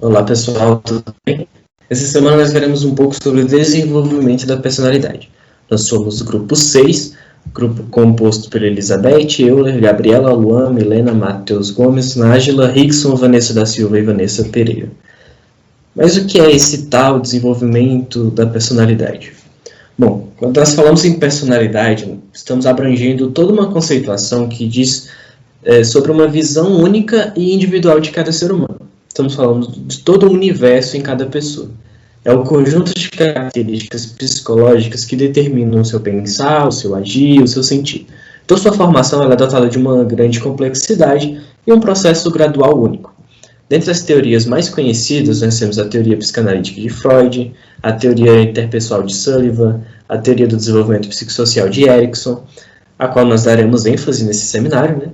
Olá pessoal, tudo bem? Essa semana nós veremos um pouco sobre o desenvolvimento da personalidade. Nós somos o grupo 6, grupo composto por Elizabeth, Euler, Gabriela, Luan, Milena, Matheus Gomes, Nájila, Rickson, Vanessa da Silva e Vanessa Pereira. Mas o que é esse tal desenvolvimento da personalidade? Bom, quando nós falamos em personalidade, estamos abrangendo toda uma conceituação que diz sobre uma visão única e individual de cada ser humano. Estamos falando de todo o universo em cada pessoa. É o conjunto de características psicológicas que determinam o seu pensar, o seu agir, o seu sentir. Então, sua formação ela é dotada de uma grande complexidade e um processo gradual único. Dentre as teorias mais conhecidas, nós temos a teoria psicanalítica de Freud, a teoria interpessoal de Sullivan, a teoria do desenvolvimento psicossocial de Erikson, a qual nós daremos ênfase nesse seminário, né?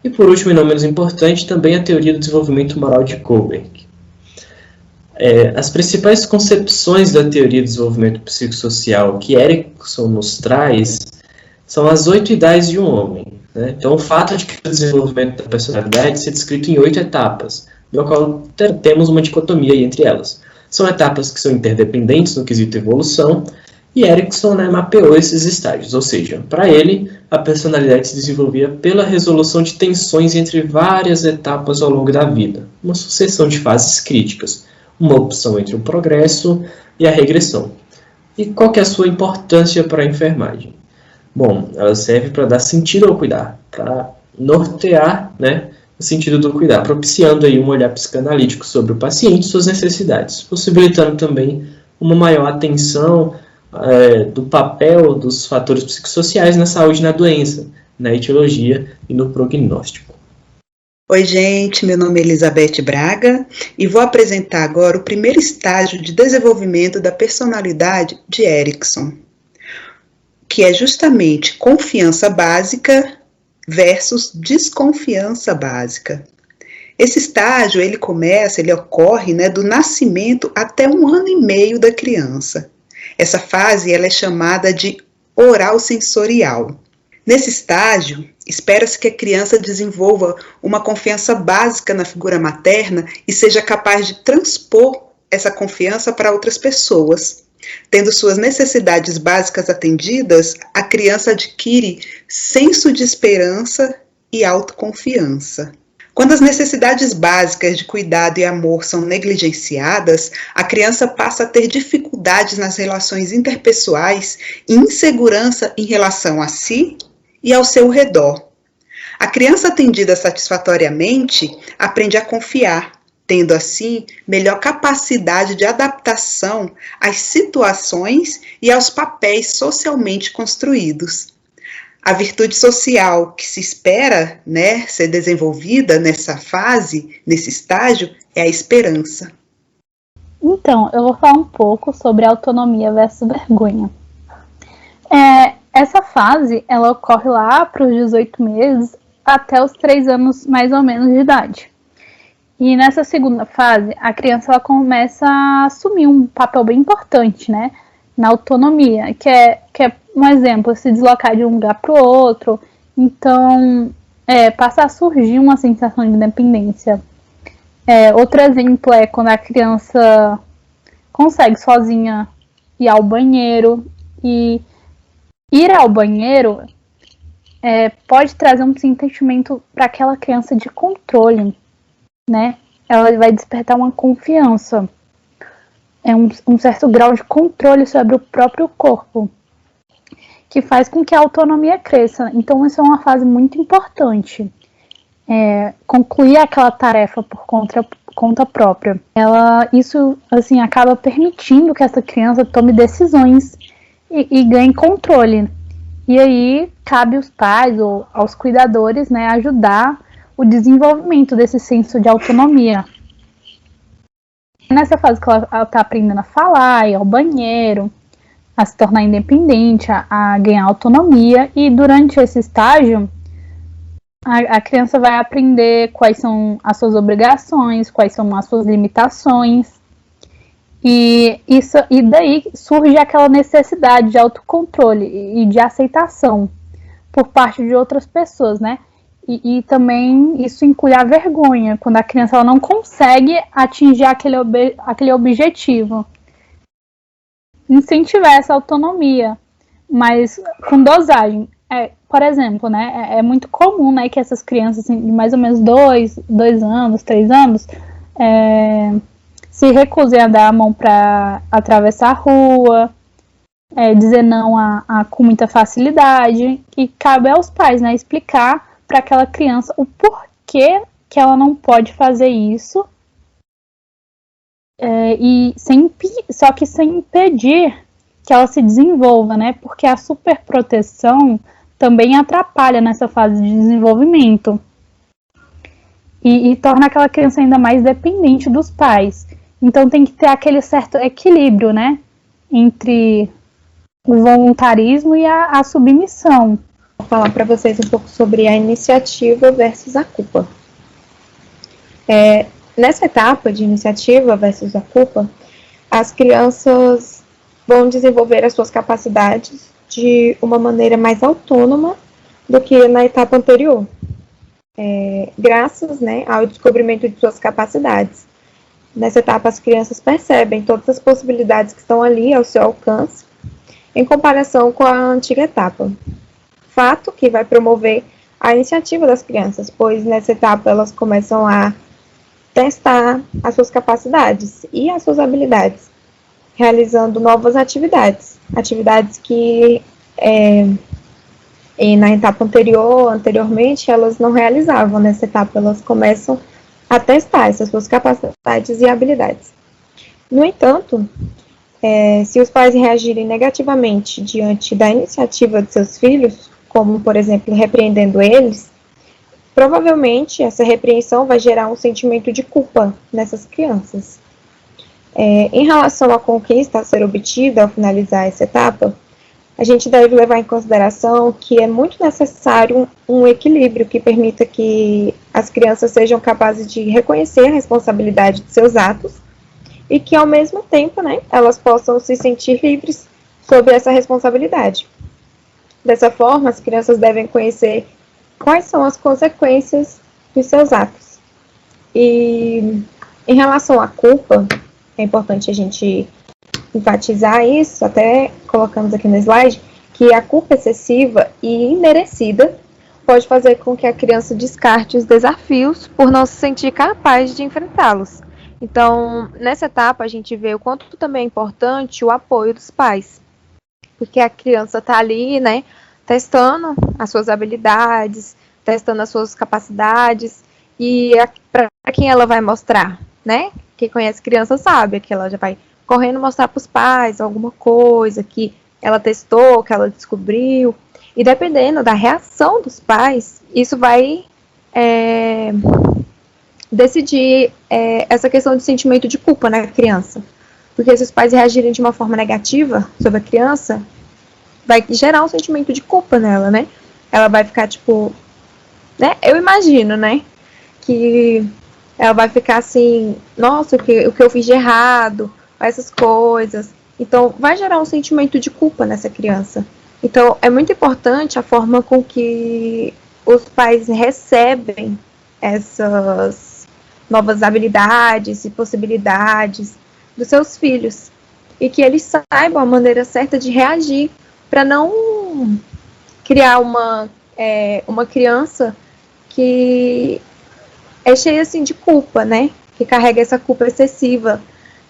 E por último, e não menos importante, também a teoria do desenvolvimento moral de Kohlberg. As principais concepções da teoria do desenvolvimento psicossocial que Erikson nos traz são as 8 idades de um homem, né? Então, o fato de que o desenvolvimento da personalidade é descrito em 8 etapas, do qual temos uma dicotomia entre elas. São etapas que são interdependentes no quesito evolução, e Erikson mapeou esses estágios, ou seja, para ele, a personalidade se desenvolvia pela resolução de tensões entre várias etapas ao longo da vida, uma sucessão de fases críticas, uma opção entre o progresso e a regressão. E qual que é a sua importância para a enfermagem? Bom, ela serve para dar sentido ao cuidar, para nortear o sentido do cuidar, propiciando aí um olhar psicanalítico sobre o paciente e suas necessidades, possibilitando também uma maior atenção do papel dos fatores psicossociais na saúde e na doença, na etiologia e no prognóstico. Oi gente, meu nome é Elizabeth Braga e vou apresentar agora o primeiro estágio de desenvolvimento da personalidade de Erikson, que é justamente confiança básica versus desconfiança básica. Esse estágio ele ocorre do nascimento até 1 ano e meio da criança. Essa fase ela é chamada de oral sensorial. Nesse estágio, espera-se que a criança desenvolva uma confiança básica na figura materna e seja capaz de transpor essa confiança para outras pessoas. Tendo suas necessidades básicas atendidas, a criança adquire senso de esperança e autoconfiança. Quando as necessidades básicas de cuidado e amor são negligenciadas, a criança passa a ter dificuldades nas relações interpessoais e insegurança em relação a si e ao seu redor. A criança atendida satisfatoriamente aprende a confiar, tendo assim melhor capacidade de adaptação às situações e aos papéis socialmente construídos. A virtude social que se espera ser desenvolvida nessa fase, nesse estágio, é a esperança. Então, eu vou falar um pouco sobre autonomia versus vergonha. Essa fase, ela ocorre lá para os 18 meses até os 3 anos mais ou menos de idade. E nessa segunda fase, a criança ela começa a assumir um papel bem importante, na autonomia, que é um exemplo, se deslocar de um lugar para o outro. Então, passa a surgir uma sensação de independência. Outro exemplo é quando a criança consegue sozinha ir ao banheiro. E ir ao banheiro pode trazer um sentimento para aquela criança de controle, Ela vai despertar uma confiança. Um certo grau de controle sobre o próprio corpo, que faz com que a autonomia cresça. Então, isso é uma fase muito importante. Concluir aquela tarefa por conta própria. Isso acaba permitindo que essa criança tome decisões e ganhe controle. E aí, cabe aos pais ou aos cuidadores ajudar o desenvolvimento desse senso de autonomia. Nessa fase que ela está aprendendo a falar, ir ao banheiro, a se tornar independente, a ganhar autonomia. E durante esse estágio, a criança vai aprender quais são as suas obrigações, quais são as suas limitações. E daí surge aquela necessidade de autocontrole e de aceitação por parte de outras pessoas, E também isso inclui a vergonha, quando a criança ela não consegue atingir aquele objetivo. Incentivar essa autonomia, mas com dosagem. Por exemplo, né, é muito comum, né, que essas crianças assim, de mais ou menos 2 anos, 3 anos, se recusem a dar a mão para atravessar a rua, dizer não com muita facilidade, e cabe aos pais, né, explicar para aquela criança o porquê que ela não pode fazer isso, só que sem impedir que ela se desenvolva, né, porque a superproteção também atrapalha nessa fase de desenvolvimento e torna aquela criança ainda mais dependente dos pais. Então tem que ter aquele certo equilíbrio, né, entre o voluntarismo e a submissão. Vou falar para vocês um pouco sobre a iniciativa versus a culpa. Nessa etapa de iniciativa versus a culpa, as crianças vão desenvolver as suas capacidades de uma maneira mais autônoma do que na etapa anterior, graças, né, ao descobrimento de suas capacidades. Nessa etapa, as crianças percebem todas as possibilidades que estão ali ao seu alcance, em comparação com a antiga etapa. Fato que vai promover a iniciativa das crianças, pois nessa etapa elas começam a testar as suas capacidades e as suas habilidades, realizando novas atividades que na etapa anteriormente, elas não realizavam. Nessa etapa, elas começam a testar essas suas capacidades e habilidades. No entanto, se os pais reagirem negativamente diante da iniciativa de seus filhos, como, por exemplo, repreendendo eles, provavelmente essa repreensão vai gerar um sentimento de culpa nessas crianças. Em relação à conquista a ser obtida ao finalizar essa etapa, a gente deve levar em consideração que é muito necessário um equilíbrio que permita que as crianças sejam capazes de reconhecer a responsabilidade de seus atos e que, ao mesmo tempo, né, elas possam se sentir livres sobre essa responsabilidade. Dessa forma, as crianças devem conhecer quais são as consequências dos seus atos. E, em relação à culpa, é importante a gente enfatizar isso, até colocamos aqui no slide, que a culpa excessiva e imerecida pode fazer com que a criança descarte os desafios por não se sentir capaz de enfrentá-los. Então, nessa etapa, a gente vê o quanto também é importante o apoio dos pais, porque a criança está ali, né, testando as suas habilidades, testando as suas capacidades, e para quem ela vai mostrar, né? Quem conhece criança sabe que ela já vai correndo mostrar para os pais alguma coisa que ela testou, que ela descobriu, e dependendo da reação dos pais, isso vai decidir essa questão de sentimento de culpa na criança. Porque se os pais reagirem de uma forma negativa sobre a criança, vai gerar um sentimento de culpa nela, né? Ela vai ficar tipo, né? Eu imagino, né? Que ela vai ficar assim, nossa, o que eu fiz de errado, essas coisas. Então, vai gerar um sentimento de culpa nessa criança. Então, é muito importante a forma com que os pais recebem essas novas habilidades e possibilidades dos seus filhos. E que eles saibam a maneira certa de reagir, para não criar uma criança que é cheia assim, de culpa, né? Que carrega essa culpa excessiva,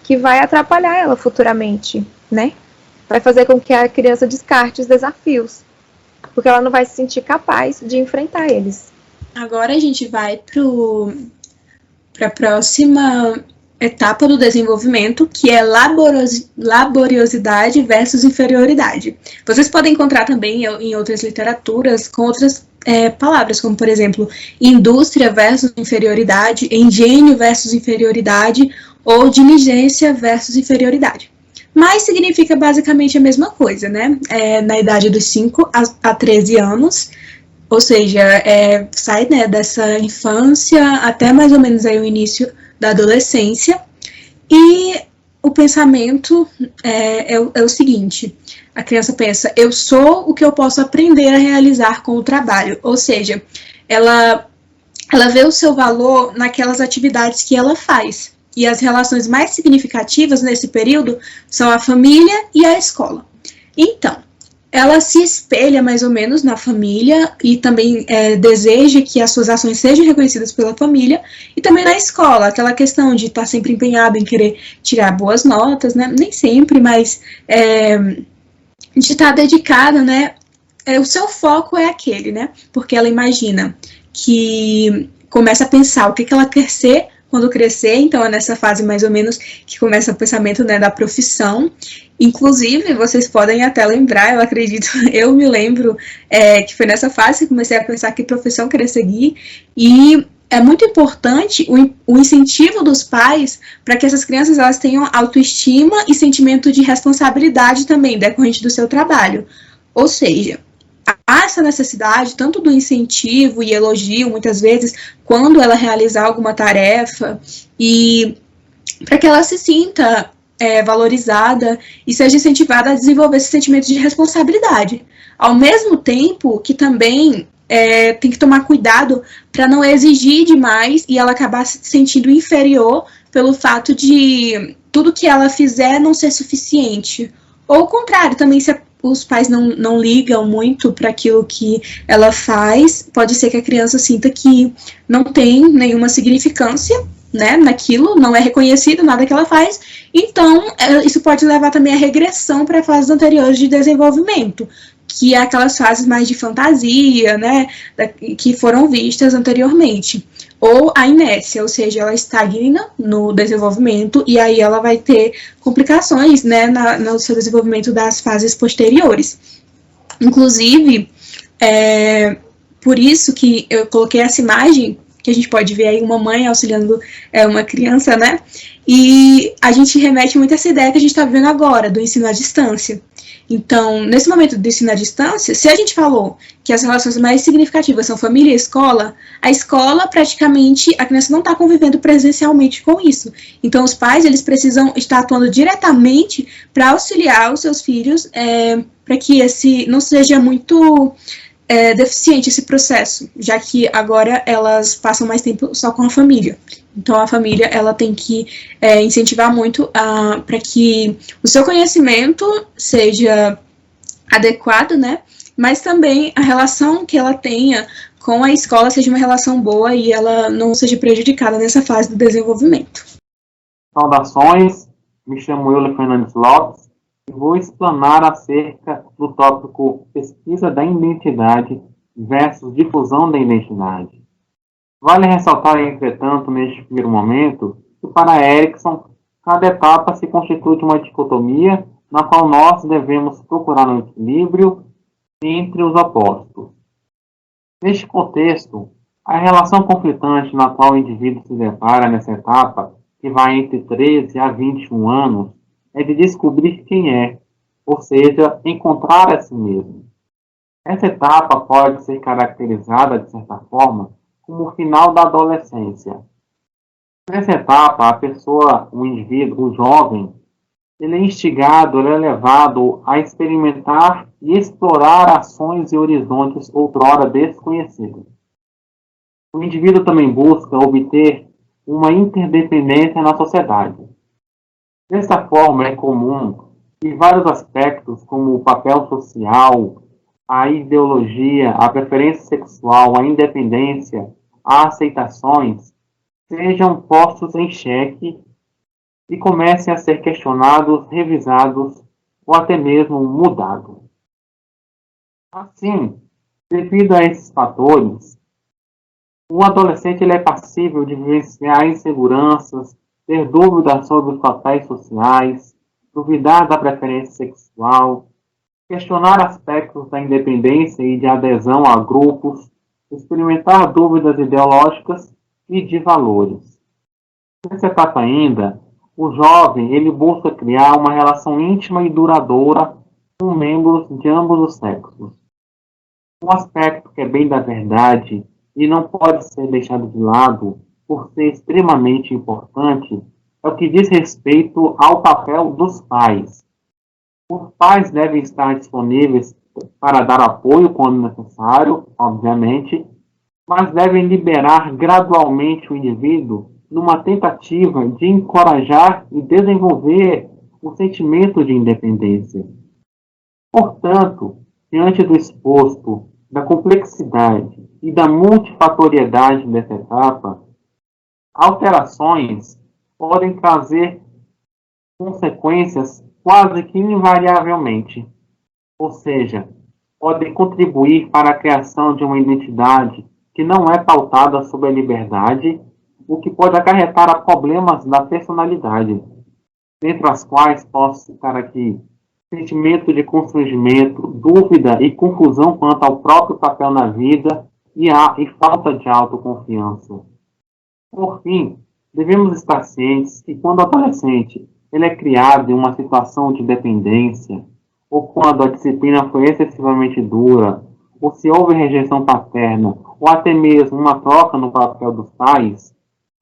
que vai atrapalhar ela futuramente, né? Vai fazer com que a criança descarte os desafios, porque ela não vai se sentir capaz de enfrentar eles. Agora a gente vai para a próxima etapa do desenvolvimento, que é laboriosidade versus inferioridade. Vocês podem encontrar também em outras literaturas com outras palavras, como, por exemplo, indústria versus inferioridade, engenho versus inferioridade, ou diligência versus inferioridade. Mas significa basicamente a mesma coisa, né? Na idade dos 5 a 13 anos, ou seja, sai, né, dessa infância até mais ou menos aí o início da adolescência, e o pensamento é o seguinte: a criança pensa, eu sou o que eu posso aprender a realizar com o trabalho, ou seja, ela vê o seu valor naquelas atividades que ela faz. E as relações mais significativas nesse período são a família e a escola. Então, ela se espelha mais ou menos na família e também deseja que as suas ações sejam reconhecidas pela família e também na escola, aquela questão de estar sempre empenhado em querer tirar boas notas, né? Nem sempre, mas de estar dedicada, né? O seu foco é aquele, né? Porque ela imagina que começa a pensar o que ela quer ser quando crescer, então é nessa fase mais ou menos que começa o pensamento, né, da profissão. Inclusive, vocês podem até lembrar, eu acredito, eu me lembro que foi nessa fase que comecei a pensar que profissão querer seguir, e é muito importante o incentivo dos pais para que essas crianças elas tenham autoestima e sentimento de responsabilidade também, decorrente do seu trabalho. Ou seja, há essa necessidade tanto do incentivo e elogio, muitas vezes, quando ela realizar alguma tarefa, e para que ela se sinta valorizada e seja incentivada a desenvolver esse sentimento de responsabilidade. Ao mesmo tempo que também tem que tomar cuidado para não exigir demais e ela acabar se sentindo inferior pelo fato de tudo que ela fizer não ser suficiente. Ou o contrário, também se os pais não ligam muito para aquilo que ela faz, pode ser que a criança sinta que não tem nenhuma significância, né, naquilo, não é reconhecido nada que ela faz, então isso pode levar também à regressão para fases anteriores de desenvolvimento, que é aquelas fases mais de fantasia, né, que foram vistas anteriormente. Ou a inércia, ou seja, ela estagna no desenvolvimento e aí ela vai ter complicações, né, no seu desenvolvimento das fases posteriores. Inclusive, por isso que eu coloquei essa imagem, que a gente pode ver aí uma mãe auxiliando uma criança, né, e a gente remete muito a essa ideia que a gente está vivendo agora, do ensino à distância. Então, nesse momento do ensino à distância, se a gente falou que as relações mais significativas são família e escola, a escola, praticamente, a criança não está convivendo presencialmente com isso. Então, os pais, eles precisam estar atuando diretamente para auxiliar os seus filhos, para que esse não seja muito deficiente esse processo, já que agora elas passam mais tempo só com a família. Então, a família ela tem que incentivar muito para que o seu conhecimento seja adequado, né? Mas também a relação que ela tenha com a escola seja uma relação boa e ela não seja prejudicada nessa fase do desenvolvimento. Saudações, me chamo Euler Fernandes Lopes e vou explanar acerca do tópico pesquisa da identidade versus difusão da identidade. Vale ressaltar, entretanto, neste primeiro momento, que para Erikson, cada etapa se constitui de uma dicotomia na qual nós devemos procurar um equilíbrio entre os opostos. Neste contexto, a relação conflitante na qual o indivíduo se depara nessa etapa, que vai entre 13 a 21 anos, é de descobrir quem é, ou seja, encontrar a si mesmo. Essa etapa pode ser caracterizada, de certa forma, como o final da adolescência. Nessa etapa, a pessoa, o indivíduo, o jovem, ele é instigado, ele é levado a experimentar e explorar ações e horizontes outrora desconhecidos. O indivíduo também busca obter uma interdependência na sociedade. Dessa forma, é comum que vários aspectos, como o papel social, a ideologia, a preferência sexual, a independência, as aceitações, sejam postos em xeque e comecem a ser questionados, revisados ou até mesmo mudados. Assim, devido a esses fatores, o adolescente ele é passível de vivenciar inseguranças, ter dúvidas sobre os papéis sociais, duvidar da preferência sexual, questionar aspectos da independência e de adesão a grupos, experimentar dúvidas ideológicas e de valores. Nessa etapa ainda, o jovem ele busca criar uma relação íntima e duradoura com membros de ambos os sexos. Um aspecto que é bem da verdade e não pode ser deixado de lado por ser extremamente importante é o que diz respeito ao papel dos pais. Os pais devem estar disponíveis para dar apoio quando necessário, obviamente, mas devem liberar gradualmente o indivíduo numa tentativa de encorajar e desenvolver o sentimento de independência. Portanto, diante do exposto, da complexidade e da multifatoriedade dessa etapa, alterações podem trazer consequências quase que invariavelmente, ou seja, podem contribuir para a criação de uma identidade que não é pautada sobre a liberdade, o que pode acarretar a problemas da personalidade, dentre as quais posso citar aqui sentimento de constrangimento, dúvida e confusão quanto ao próprio papel na vida e falta de autoconfiança. Por fim, devemos estar cientes que quando o adolescente ele é criado em uma situação de dependência, ou quando a disciplina foi excessivamente dura, ou se houve rejeição paterna, ou até mesmo uma troca no papel dos pais,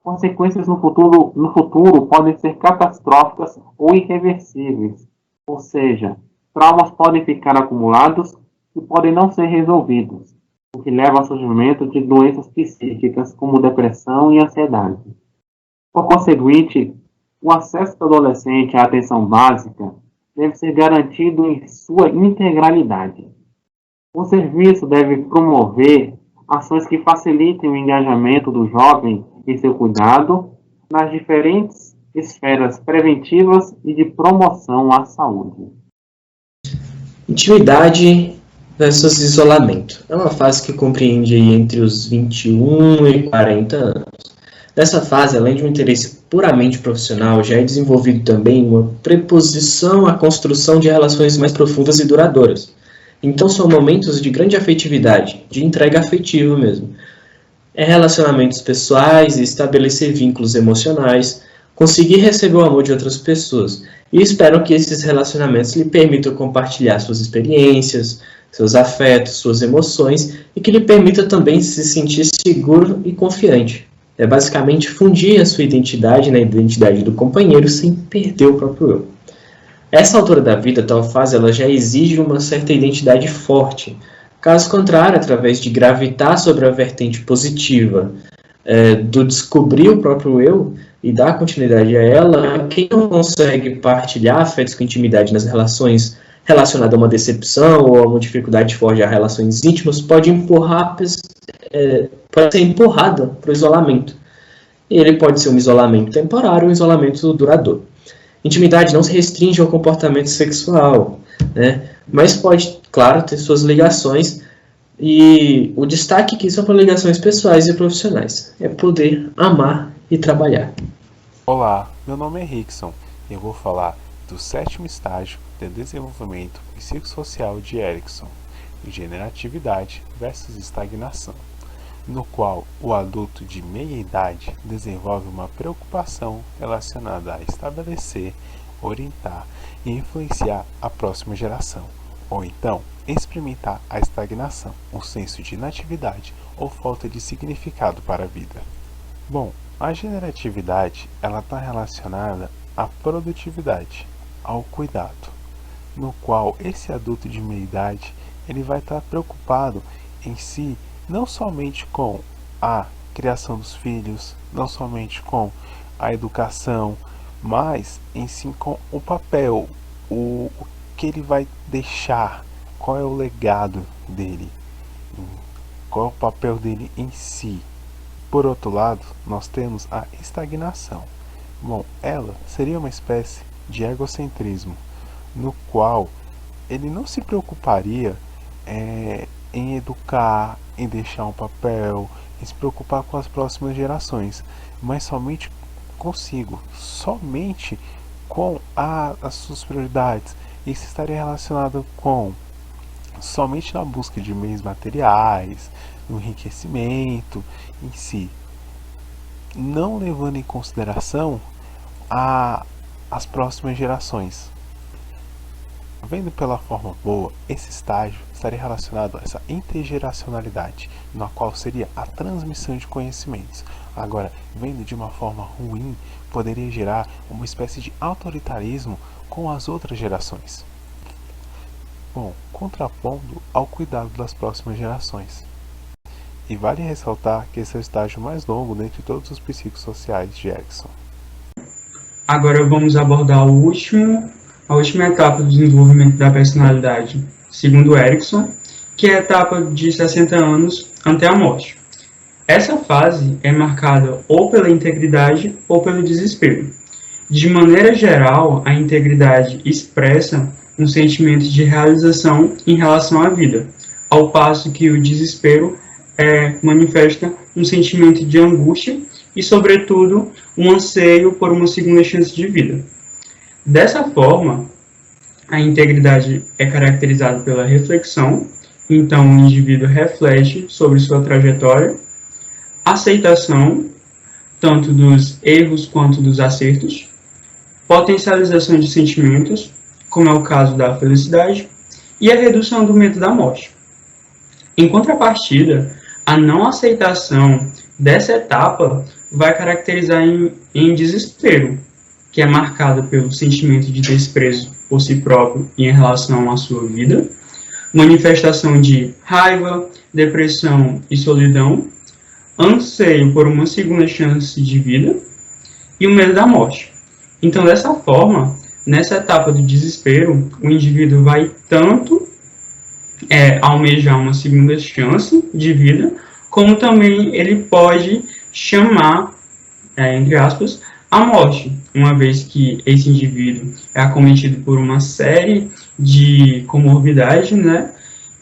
consequências no futuro podem ser catastróficas ou irreversíveis. Ou seja, traumas podem ficar acumulados e podem não ser resolvidos, o que leva ao surgimento de doenças psíquicas como depressão e ansiedade. Por conseguinte, o acesso do adolescente à atenção básica deve ser garantido em sua integralidade. O serviço deve promover ações que facilitem o engajamento do jovem em seu cuidado nas diferentes esferas preventivas e de promoção à saúde. Intimidade versus isolamento. É uma fase que compreende entre os 21 e 40 anos. Nessa fase, além de um interesse puramente profissional, já é desenvolvido também uma preposição à construção de relações mais profundas e duradouras. Então são momentos de grande afetividade, de entrega afetiva mesmo. É relacionamentos pessoais e estabelecer vínculos emocionais, conseguir receber o amor de outras pessoas. E espero que esses relacionamentos lhe permitam compartilhar suas experiências, seus afetos, suas emoções e que lhe permita também se sentir seguro e confiante. É basicamente fundir a sua identidade na identidade do companheiro sem perder o próprio eu. Essa altura da vida, tal fase, ela já exige uma certa identidade forte. Caso contrário, através de gravitar sobre a vertente positiva do descobrir o próprio eu e dar continuidade a ela, quem não consegue partilhar afetos com intimidade nas relações relacionadas a uma decepção ou a uma dificuldade de forjar relações íntimas pode ser empurrada para o isolamento. E ele pode ser um isolamento temporário ou um isolamento duradouro. Intimidade não se restringe ao comportamento sexual, né? Mas pode, claro, ter suas ligações, e o destaque aqui são para ligações pessoais e profissionais. É poder amar e trabalhar. Olá, meu nome é Rickson e eu vou falar do 7º estágio de desenvolvimento psicossocial de Erikson, generatividade versus estagnação, no qual o adulto de meia idade desenvolve uma preocupação relacionada a estabelecer, orientar e influenciar a próxima geração, ou então experimentar a estagnação, um senso de inatividade ou falta de significado para a vida. Bom, a generatividade ela está relacionada à produtividade, ao cuidado, no qual esse adulto de meia idade ele vai estar preocupado em si não somente com a criação dos filhos, não somente com a educação, mas em si com o papel, o que ele vai deixar, qual é o legado dele, qual é o papel dele em si. Por outro lado, nós temos a estagnação. Bom, ela seria uma espécie de egocentrismo, no qual ele não se preocuparia em educar, em deixar um papel, em se preocupar com as próximas gerações, mas somente consigo, somente com as suas prioridades. Isso estaria relacionado com somente na busca de meios materiais, no enriquecimento em si, não levando em consideração as próximas gerações. Vendo pela forma boa, esse estágio estaria relacionado a essa intergeracionalidade, na qual seria a transmissão de conhecimentos. Agora, vendo de uma forma ruim, poderia gerar uma espécie de autoritarismo com as outras gerações. Bom, contrapondo ao cuidado das próximas gerações. e vale ressaltar que esse é o estágio mais longo dentre todos os psicossociais de Erikson. Agora vamos abordar a última etapa do desenvolvimento da personalidade, segundo Erikson, que é a etapa de 60 anos até a morte. Essa fase é marcada ou pela integridade ou pelo desespero. De maneira geral, a integridade expressa um sentimento de realização em relação à vida, ao passo que o desespero manifesta um sentimento de angústia e, sobretudo, um anseio por uma segunda chance de vida. Dessa forma, a integridade é caracterizada pela reflexão, então o indivíduo reflete sobre sua trajetória, aceitação, tanto dos erros quanto dos acertos, potencialização de sentimentos, como é o caso da felicidade, e a redução do medo da morte. Em contrapartida, a não aceitação dessa etapa vai caracterizar em desespero, que é marcada pelo sentimento de desprezo por si próprio em relação à sua vida, manifestação de raiva, depressão e solidão, anseio por uma segunda chance de vida e o medo da morte. Então, dessa forma, nessa etapa do desespero, o indivíduo vai tanto almejar uma segunda chance de vida, como também ele pode chamar, entre aspas, a morte, uma vez que esse indivíduo é acometido por uma série de comorbidades, né,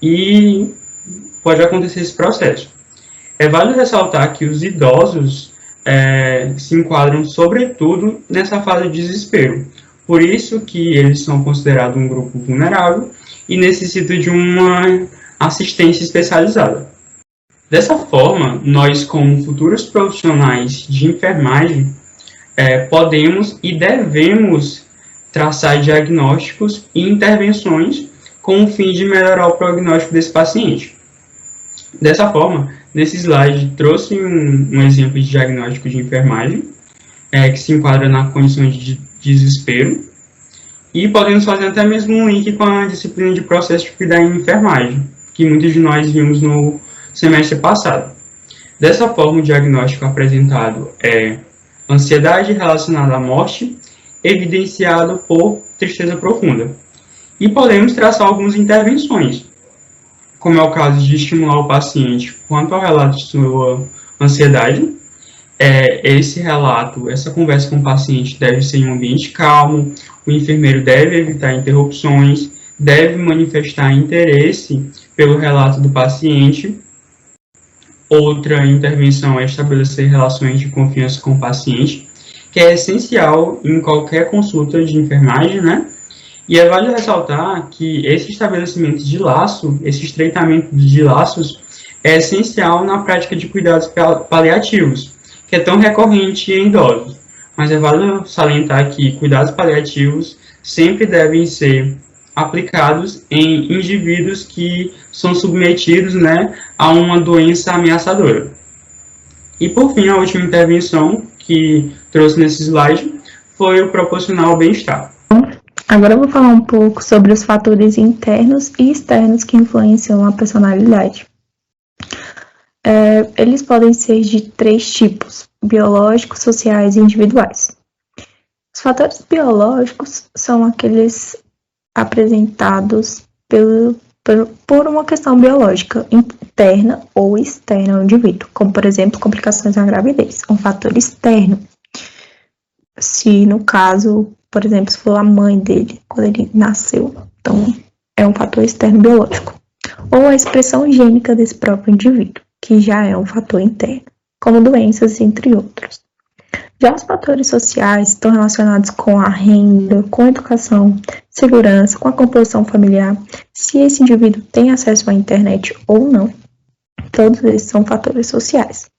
e pode acontecer esse processo. É válido ressaltar que os idosos se enquadram, sobretudo, nessa fase de desespero. Por isso que eles são considerados um grupo vulnerável e necessitam de uma assistência especializada. Dessa forma, nós, como futuros profissionais de enfermagem, podemos e devemos traçar diagnósticos e intervenções com o fim de melhorar o prognóstico desse paciente. Dessa forma, nesse slide trouxe um exemplo de diagnóstico de enfermagem, que se enquadra na condição de desespero, e podemos fazer até mesmo um link com a disciplina de processo de cuidar em enfermagem, que muitos de nós vimos no semestre passado. Dessa forma, o diagnóstico apresentado é ansiedade relacionada à morte, evidenciado por tristeza profunda. E podemos traçar algumas intervenções, como é o caso de estimular o paciente quanto ao relato de sua ansiedade. Esse relato, essa conversa com o paciente deve ser em um ambiente calmo, o enfermeiro deve evitar interrupções, deve manifestar interesse pelo relato do paciente. Outra intervenção é estabelecer relações de confiança com o paciente, que é essencial em qualquer consulta de enfermagem, né? E é válido ressaltar que esse estabelecimento de laço, esse estreitamento de laços, é essencial na prática de cuidados paliativos, que é tão recorrente em idosos. Mas é válido salientar que cuidados paliativos sempre devem ser aplicados em indivíduos que são submetidos, né, a uma doença ameaçadora. E, por fim, a última intervenção que trouxe nesse slide foi o proporcionar o bem-estar. Agora eu vou falar um pouco sobre os fatores internos e externos que influenciam a personalidade. Eles podem ser de 3 tipos: biológicos, sociais e individuais. Os fatores biológicos são aqueles apresentados por uma questão biológica interna ou externa ao indivíduo, como, por exemplo, complicações na gravidez, um fator externo. Se, no caso, por exemplo, se for a mãe dele, quando ele nasceu, então é um fator externo biológico. Ou a expressão gênica desse próprio indivíduo, que já é um fator interno, como doenças, entre outros. Já os fatores sociais estão relacionados com a renda, com a educação, segurança, com a composição familiar, se esse indivíduo tem acesso à internet ou não. Todos esses são fatores sociais.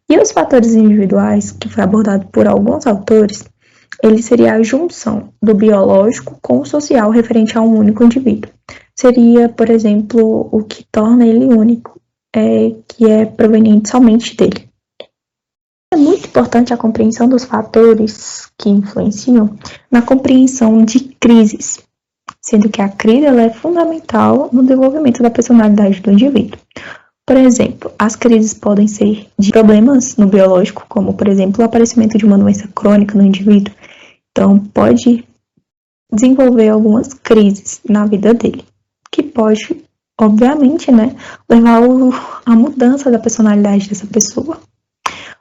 E os fatores individuais, que foi abordado por alguns autores, ele seria a junção do biológico com o social referente a um único indivíduo. Seria, por exemplo, o que torna ele único, que é proveniente somente dele. É muito importante a compreensão dos fatores que influenciam na compreensão de crises, sendo que a crise ela é fundamental no desenvolvimento da personalidade do indivíduo. Por exemplo, as crises podem ser de problemas no biológico, como, por exemplo, o aparecimento de uma doença crônica no indivíduo. Então, pode desenvolver algumas crises na vida dele, que pode, obviamente, né, levar à mudança da personalidade dessa pessoa.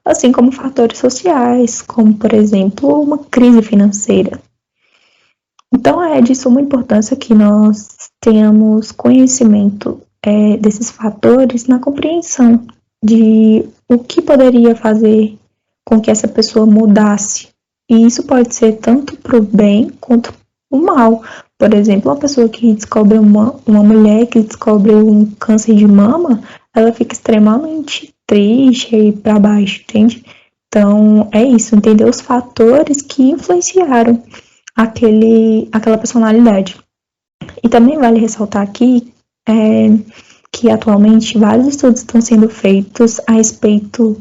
Assim como fatores sociais, como, por exemplo, uma crise financeira. Então, é de suma importância que nós tenhamos conhecimento desses fatores na compreensão de o que poderia fazer com que essa pessoa mudasse. E isso pode ser tanto para o bem quanto o mal. Por exemplo, uma pessoa que descobre uma mulher que descobre um câncer de mama, ela fica extremamente triste e para baixo, entende? Então, é isso, entender os fatores que influenciaram aquela personalidade. E também vale ressaltar aqui que atualmente vários estudos estão sendo feitos a respeito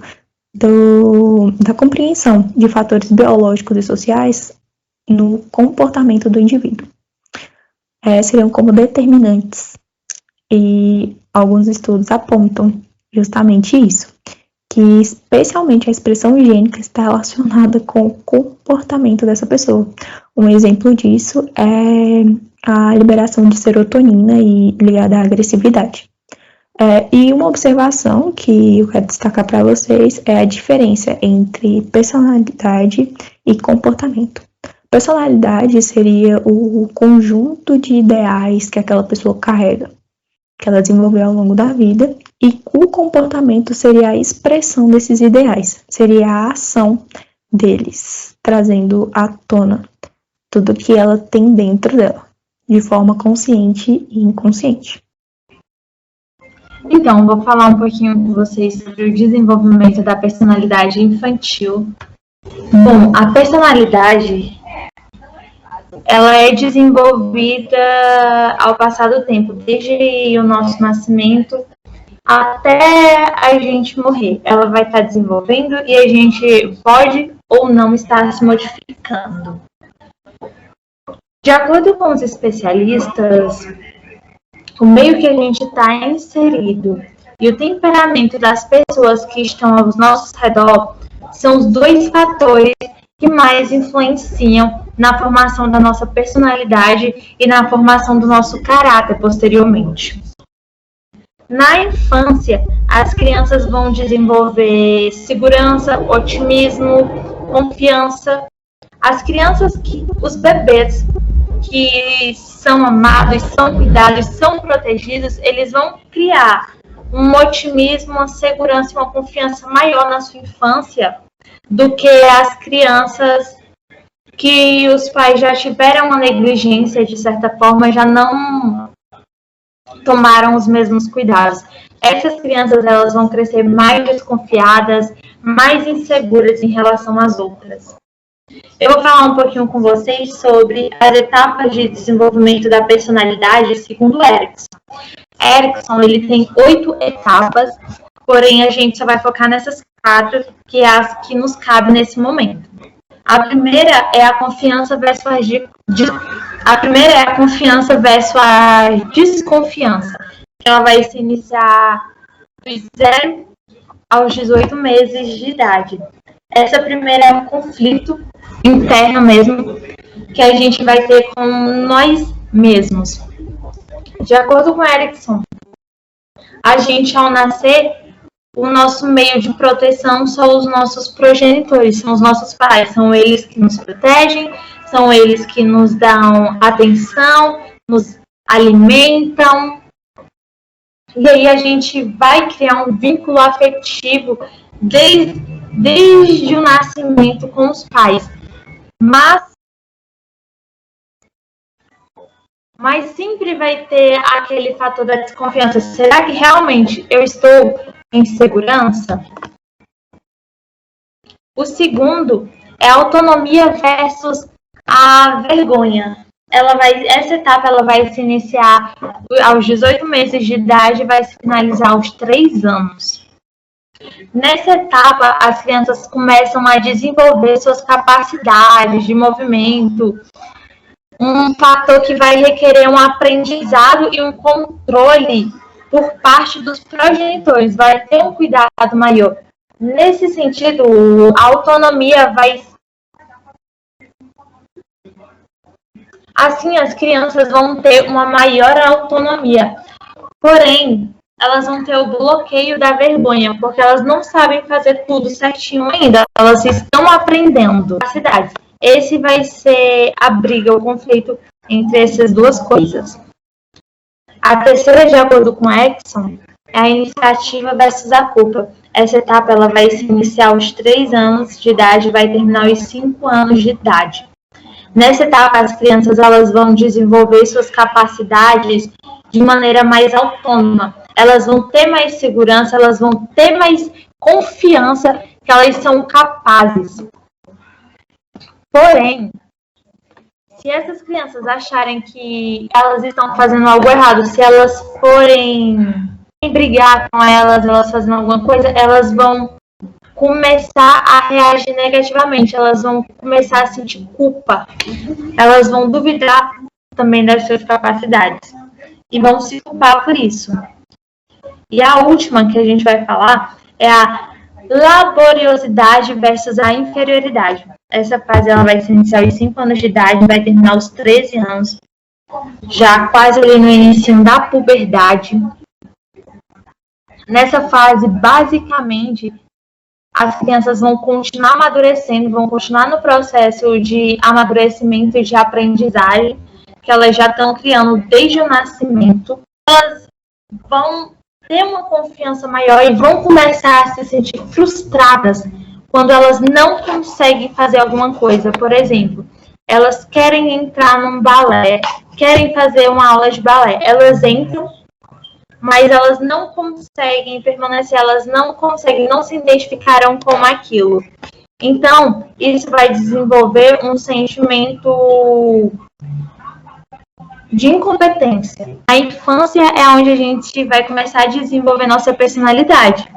da compreensão de fatores biológicos e sociais no comportamento do indivíduo. Seriam como determinantes. E alguns estudos apontam justamente isso, que especialmente a expressão higiênica está relacionada com o comportamento dessa pessoa. Um exemplo disso é a liberação de serotonina e ligada à agressividade. E uma observação que eu quero destacar para vocês é a diferença entre personalidade e comportamento. Personalidade seria o conjunto de ideais que aquela pessoa carrega, que ela desenvolveu ao longo da vida, e o comportamento seria a expressão desses ideais, seria a ação deles, trazendo à tona tudo que ela tem dentro dela, de forma consciente e inconsciente. Então, vou falar um pouquinho com vocês sobre o desenvolvimento da personalidade infantil. Bom, a personalidade, ela é desenvolvida ao passar do tempo, desde o nosso nascimento até a gente morrer. Ela vai estar desenvolvendo e a gente pode ou não estar se modificando. De acordo com os especialistas, o meio que a gente está inserido e o temperamento das pessoas que estão ao nosso redor são os dois fatores que mais influenciam na formação da nossa personalidade e na formação do nosso caráter posteriormente. Na infância, as crianças vão desenvolver segurança, otimismo, confiança. As crianças, os bebês que são amados, são cuidados, são protegidos, eles vão criar um otimismo, uma segurança e uma confiança maior na sua infância do que as crianças que os pais já tiveram uma negligência, de certa forma, já não tomaram os mesmos cuidados. Essas crianças, elas vão crescer mais desconfiadas, mais inseguras em relação às outras. Eu vou falar um pouquinho com vocês sobre as etapas de desenvolvimento da personalidade segundo Erikson. Erikson, ele tem 8 etapas, porém a gente só vai focar nessas 4, que é as que nos cabem nesse momento. A primeira é a confiança versus a desconfiança. Ela vai se iniciar dos 0 aos 18 meses de idade. Essa primeira é um conflito interno mesmo, que a gente vai ter com nós mesmos. De acordo com Erikson, a gente, ao nascer, o nosso meio de proteção são os nossos progenitores, são os nossos pais, são eles que nos protegem, são eles que nos dão atenção, nos alimentam. E aí a gente vai criar um vínculo afetivo desde o nascimento com os pais. Mas sempre vai ter aquele fator da desconfiança. Será que realmente eu estou em segurança? O segundo é a autonomia versus a vergonha. Essa etapa ela vai se iniciar aos 18 meses de idade e vai se finalizar aos 3 anos. Nessa etapa, as crianças começam a desenvolver suas capacidades de movimento, um fator que vai requerer um aprendizado e um controle por parte dos progenitores, vai ter um cuidado maior. Nesse sentido, a autonomia vai... Assim, as crianças vão ter uma maior autonomia. Porém, elas vão ter o bloqueio da vergonha, porque elas não sabem fazer tudo certinho ainda. Elas estão aprendendo. Esse vai ser a briga, o conflito entre essas duas coisas. A terceira, de acordo com Erikson, é a iniciativa versus a culpa. Essa etapa ela vai se iniciar aos 3 anos de idade e vai terminar aos 5 anos de idade. Nessa etapa, as crianças elas vão desenvolver suas capacidades de maneira mais autônoma. Elas vão ter mais segurança, elas vão ter mais confiança que elas são capazes. Porém, se essas crianças acharem que elas estão fazendo algo errado, se elas forem brigar com elas fazendo alguma coisa, elas vão começar a reagir negativamente, elas vão começar a sentir culpa, elas vão duvidar também das suas capacidades e vão se culpar por isso. E a última que a gente vai falar é a laboriosidade versus a inferioridade. Essa fase ela vai se iniciar aos 5 anos de idade e vai terminar aos 13 anos, já quase ali no início da puberdade. Nessa fase, basicamente, as crianças vão continuar amadurecendo, vão continuar no processo de amadurecimento e de aprendizagem que elas já estão criando desde o nascimento. Elas vão ter uma confiança maior e vão começar a se sentir frustradas quando elas não conseguem fazer alguma coisa. Por exemplo, elas querem entrar num balé, querem fazer uma aula de balé. Elas entram, mas elas não conseguem permanecer, elas não conseguem, não se identificaram com aquilo. Então, isso vai desenvolver um sentimento de incompetência. A infância é onde a gente vai começar a desenvolver nossa personalidade.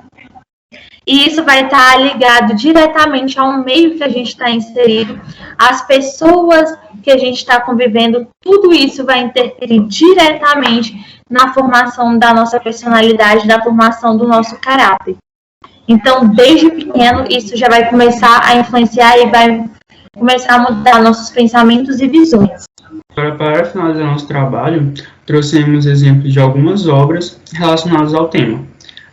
E isso vai estar ligado diretamente ao meio que a gente está inserido, às pessoas que a gente está convivendo. Tudo isso vai interferir diretamente na formação da nossa personalidade, da formação do nosso caráter. Então, desde pequeno, isso já vai começar a influenciar e vai começar a mudar nossos pensamentos e visões. Para finalizar nosso trabalho, trouxemos exemplos de algumas obras relacionadas ao tema.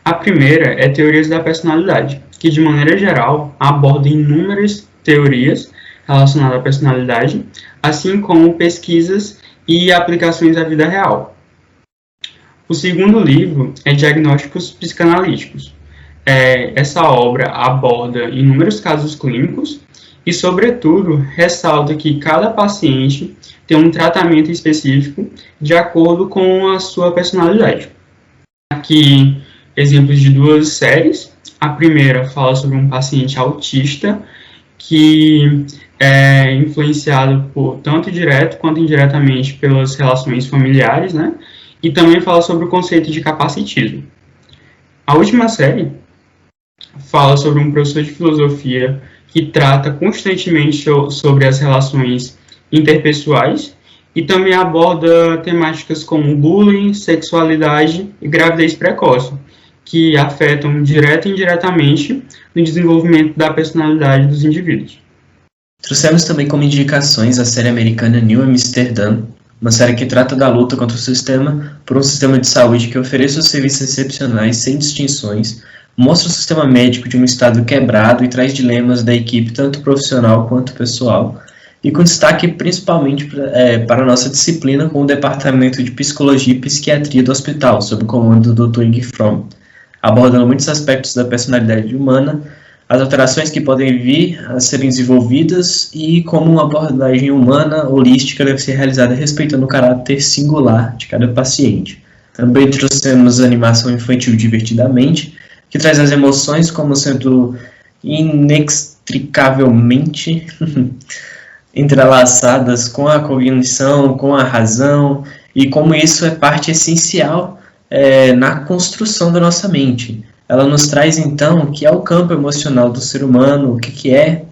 A primeira é Teorias da Personalidade, que de maneira geral aborda inúmeras teorias relacionadas à personalidade, assim como pesquisas e aplicações à vida real. O segundo livro é Diagnósticos Psicanalíticos. Essa obra aborda inúmeros casos clínicos e, sobretudo, ressalta que cada paciente tem um tratamento específico de acordo com a sua personalidade. Aqui, exemplos de 2 séries. A primeira fala sobre um paciente autista que é influenciado por tanto direto quanto indiretamente pelas relações familiares, né? E também fala sobre o conceito de capacitismo. A última série fala sobre um professor de filosofia que trata constantemente sobre as relações interpessoais e também aborda temáticas como bullying, sexualidade e gravidez precoce, que afetam direta e indiretamente no desenvolvimento da personalidade dos indivíduos. Trouxemos também como indicações a série americana New Amsterdã, uma série que trata da luta contra o sistema por um sistema de saúde que ofereça os serviços excepcionais sem distinções, mostra o sistema médico de um estado quebrado e traz dilemas da equipe tanto profissional quanto pessoal, e com destaque principalmente para a nossa disciplina com o Departamento de Psicologia e Psiquiatria do hospital, sob o comando do Dr. Ing Fromm, abordando muitos aspectos da personalidade humana, as alterações que podem vir a serem desenvolvidas e como uma abordagem humana holística deve ser realizada respeitando o caráter singular de cada paciente. Também trouxemos animação infantil Divertidamente, que traz as emoções como sendo inextricavelmente entrelaçadas com a cognição, com a razão, e como isso é parte essencial na construção da nossa mente. Ela nos traz, então, o que é o campo emocional do ser humano, o que é,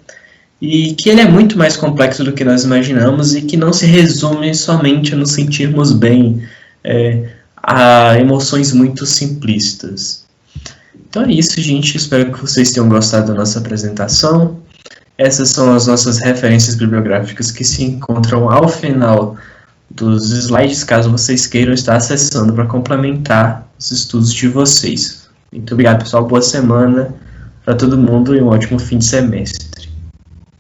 e que ele é muito mais complexo do que nós imaginamos e que não se resume somente a nos sentirmos bem. a emoções muito simplistas. Então é isso, gente. Espero que vocês tenham gostado da nossa apresentação. Essas são as nossas referências bibliográficas que se encontram ao final dos slides, caso vocês queiram estar acessando para complementar os estudos de vocês. Muito obrigado, pessoal. Boa semana para todo mundo e um ótimo fim de semestre.